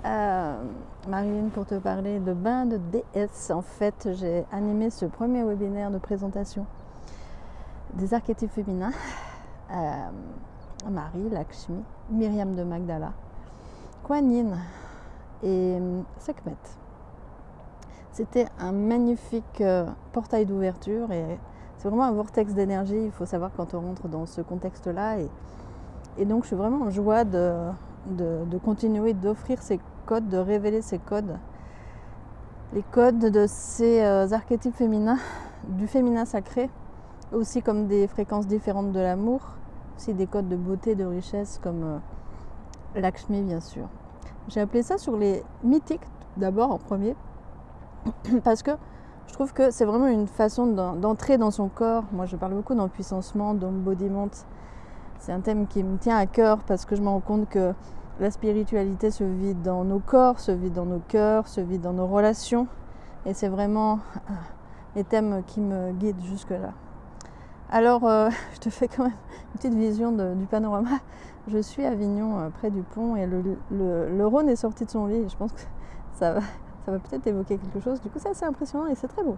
Marilyn, pour te parler de bain de déesse. En fait, j'ai animé ce premier webinaire de présentation des archétypes féminins. Marie, Lakshmi, Myriam de Magdala, Kuan Yin et Sekhmet. C'était un magnifique portail d'ouverture et c'est vraiment un vortex d'énergie. Il faut savoir quand on rentre dans ce contexte-là. Et donc, je suis vraiment en joie de continuer d'offrir ces codes, de révéler ces codes. Les codes de ces archétypes féminins, du féminin sacré, aussi comme des fréquences différentes de l'amour, aussi des codes de beauté, de richesse, comme Lakshmi, bien sûr. J'ai appelé ça sur les mythiques, d'abord en premier, parce que je trouve que c'est vraiment une façon d'entrer dans son corps. Moi, je parle beaucoup d'empuissancement, d'embodiment. C'est un thème qui me tient à cœur parce que je me rends compte que la spiritualité se vit dans nos corps, se vit dans nos cœurs, se vit dans nos relations. Et c'est vraiment les thèmes qui me guident jusque-là. Alors, je te fais quand même une petite vision du panorama. Je suis à Avignon, près du pont, et le Rhône est sorti de son lit. Je pense que ça va peut-être évoquer quelque chose. Du coup, c'est assez impressionnant et c'est très beau.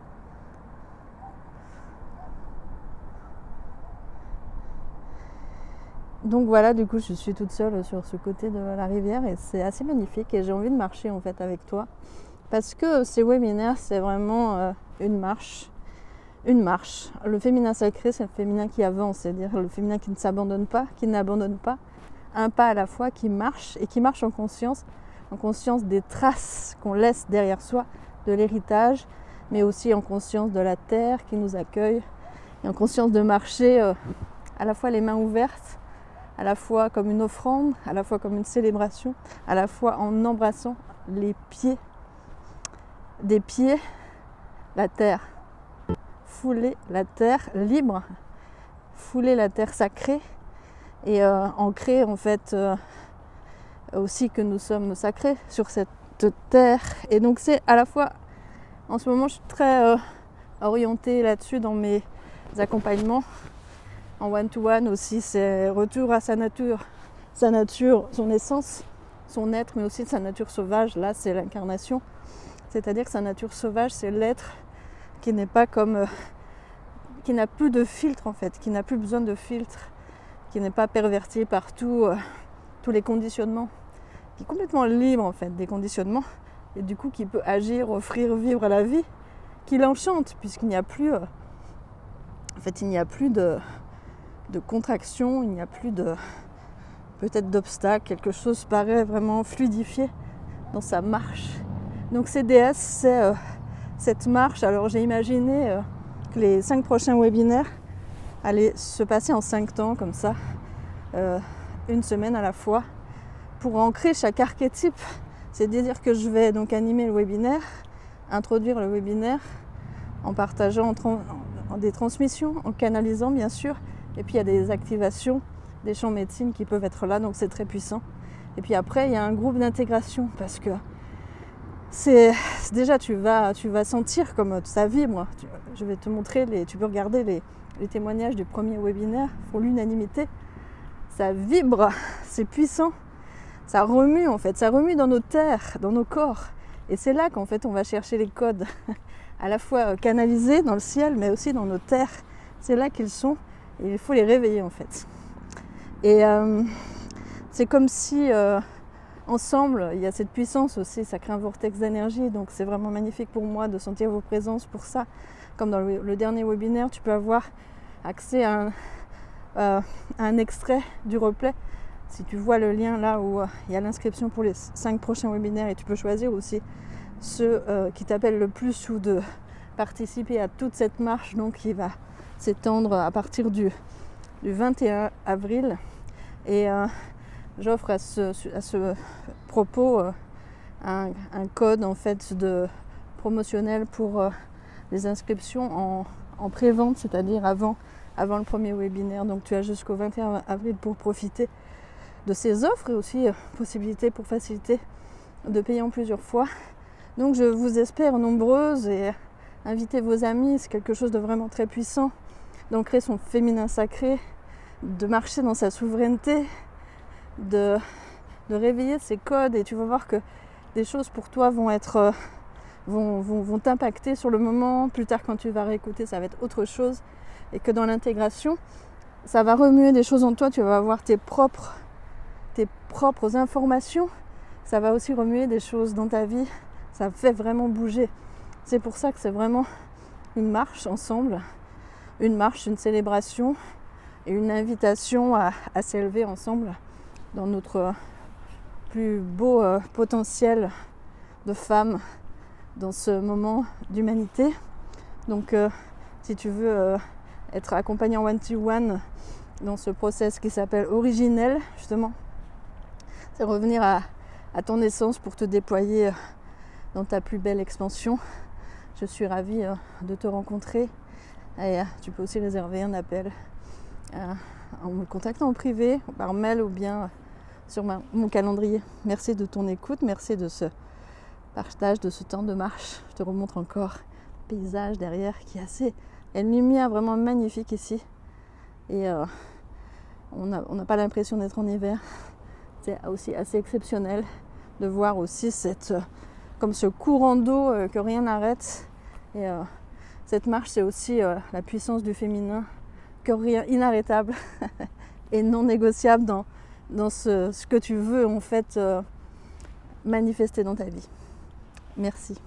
Donc voilà, du coup, je suis toute seule sur ce côté de la rivière et c'est assez magnifique et j'ai envie de marcher en fait avec toi parce que ces webinaires, c'est vraiment une marche. Le féminin sacré, c'est le féminin qui avance, c'est-à-dire le féminin qui ne s'abandonne pas, qui n'abandonne pas, un pas à la fois, qui marche et qui marche en conscience des traces qu'on laisse derrière soi, de l'héritage, mais aussi en conscience de la terre qui nous accueille et en conscience de marcher à la fois les mains ouvertes, à la fois comme une offrande, à la fois comme une célébration, à la fois en embrassant les pieds, des pieds, la terre. Fouler la terre libre, fouler la terre sacrée et ancrer en fait aussi que nous sommes sacrés sur cette terre. Et donc c'est à la fois, en ce moment je suis très orientée là-dessus dans mes accompagnements. En one-to-one aussi, c'est retour à sa nature, son essence, son être, mais aussi sa nature sauvage. Là, c'est l'incarnation. C'est-à-dire que sa nature sauvage, c'est l'être qui n'est pas comme... qui n'a plus de filtre en fait, qui n'a plus besoin de filtre, qui n'est pas perverti par tous les conditionnements, qui est complètement libre en fait des conditionnements, et du coup qui peut agir, offrir, vivre la vie, qui l'enchante, puisqu'il n'y a plus... en fait, il n'y a plus de contraction, il n'y a plus de peut-être d'obstacles, quelque chose paraît vraiment fluidifié dans sa marche. Donc ces déesses, c'est cette marche. Alors j'ai imaginé que les 5 prochains webinaires allaient se passer en 5 temps comme ça, une semaine à la fois, pour ancrer chaque archétype. C'est-à-dire que je vais donc animer le webinaire, introduire le webinaire en partageant en des transmissions, en canalisant bien sûr. Et puis il y a des activations, des champs médecine qui peuvent être là, donc c'est très puissant. Et puis après, il y a un groupe d'intégration parce que c'est déjà tu vas sentir comme ça vibre. Je vais te montrer, tu peux regarder les témoignages du premier webinaire pour l'unanimité. Ça vibre, c'est puissant, ça remue en fait, ça remue dans nos terres, dans nos corps. Et c'est là qu'en fait on va chercher les codes, à la fois canalisés dans le ciel, mais aussi dans nos terres. C'est là qu'ils sont. Et il faut les réveiller en fait. Et c'est comme si ensemble, il y a cette puissance aussi, ça crée un vortex d'énergie. Donc c'est vraiment magnifique pour moi de sentir vos présences pour ça. Comme dans le dernier webinaire, tu peux avoir accès à un extrait du replay. Si tu vois le lien là où il y a l'inscription pour les 5 prochains webinaires, et tu peux choisir aussi ceux qui t'appellent le plus ou de participer à toute cette marche donc qui va s'étendre à partir du 21 avril. Et j'offre à ce propos un code en fait promotionnel pour les inscriptions en pré-vente, c'est-à-dire avant le premier webinaire. Donc tu as jusqu'au 21 avril pour profiter de ces offres et aussi possibilité pour faciliter de payer en plusieurs fois. Donc je vous espère nombreuses et invitez vos amis, c'est quelque chose de vraiment très puissant. D'ancrer son féminin sacré, de marcher dans sa souveraineté, de réveiller ses codes. Et tu vas voir que des choses pour toi vont t'impacter sur le moment. Plus tard, quand tu vas réécouter, ça va être autre chose. Et que dans l'intégration, ça va remuer des choses en toi. Tu vas avoir tes propres informations. Ça va aussi remuer des choses dans ta vie. Ça fait vraiment bouger. C'est pour ça que c'est vraiment une marche ensemble. Une marche, une célébration et une invitation à s'élever ensemble dans notre plus beau potentiel de femme dans ce moment d'humanité. Donc si tu veux être accompagné en one-to-one dans ce process qui s'appelle originel, justement, c'est revenir à ton essence pour te déployer dans ta plus belle expansion. Je suis ravie de te rencontrer et tu peux aussi réserver un appel en me contactant en privé, par mail ou bien sur mon calendrier. Merci de ton écoute, merci de ce partage, de ce temps de marche. Je te remontre encore le paysage derrière qui est assez... Il y a une lumière vraiment magnifique ici et on n'a pas l'impression d'être en hiver. C'est aussi assez exceptionnel de voir aussi comme ce courant d'eau que rien n'arrête. Et cette marche, c'est aussi la puissance du féminin, que rien inarrêtable et non négociable dans ce que tu veux en fait manifester dans ta vie. Merci.